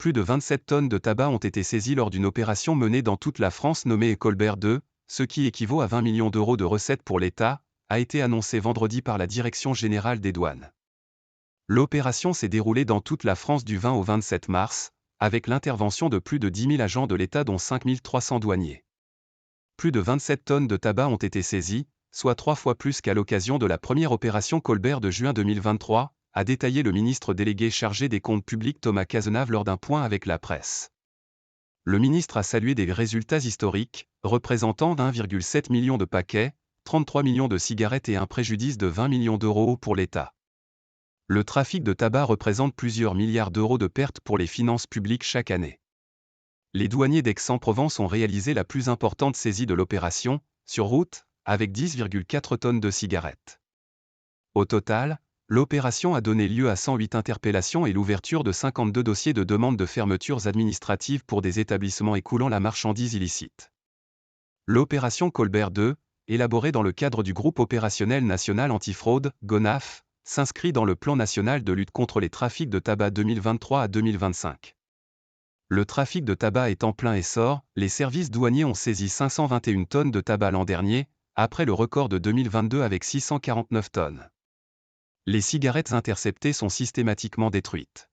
Plus de 27 tonnes de tabac ont été saisies lors d'une opération menée dans toute la France nommée Colbert 2, ce qui équivaut à 20 millions d'euros de recettes pour l'État, a été annoncé vendredi par la Direction générale des douanes. L'opération s'est déroulée dans toute la France du 20 au 27 mars, avec l'intervention de plus de 10 000 agents de l'État dont 5 300 douaniers. Plus de 27 tonnes de tabac ont été saisies, soit 3 fois plus qu'à l'occasion de la première opération Colbert de juin 2023, a détaillé le ministre délégué chargé des comptes publics Thomas Cazenave lors d'un point avec la presse. Le ministre a salué des résultats historiques, représentant 1,7 million de paquets, 33 millions de cigarettes et un préjudice de 20 millions d'euros pour l'État. Le trafic de tabac représente plusieurs milliards d'euros de pertes pour les finances publiques chaque année. Les douaniers d'Aix-en-Provence ont réalisé la plus importante saisie de l'opération, sur route, avec 10,4 tonnes de cigarettes. Au total, l'opération a donné lieu à 108 interpellations et l'ouverture de 52 dossiers de demande de fermetures administratives pour des établissements écoulant la marchandise illicite. L'opération Colbert 2, élaborée dans le cadre du groupe opérationnel national antifraude, GONAF, s'inscrit dans le plan national de lutte contre les trafics de tabac 2023 à 2025. Le trafic de tabac est en plein essor, les services douaniers ont saisi 521 tonnes de tabac l'an dernier, après le record de 2022 avec 649 tonnes. Les cigarettes interceptées sont systématiquement détruites.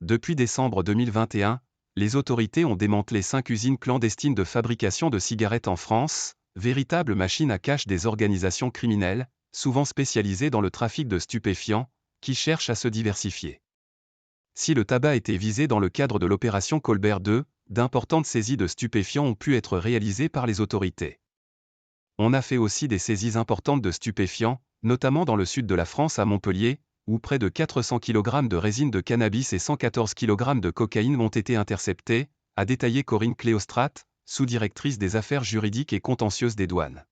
Depuis décembre 2021, les autorités ont démantelé 5 usines clandestines de fabrication de cigarettes en France, véritables machines à cash des organisations criminelles, souvent spécialisées dans le trafic de stupéfiants, qui cherchent à se diversifier. Si le tabac était visé dans le cadre de l'opération Colbert 2, d'importantes saisies de stupéfiants ont pu être réalisées par les autorités. On a fait aussi des saisies importantes de stupéfiants, notamment dans le sud de la France à Montpellier, où près de 400 kg de résine de cannabis et 114 kg de cocaïne ont été interceptés, a détaillé Corinne Cléostrate, sous-directrice des affaires juridiques et contentieuses des douanes.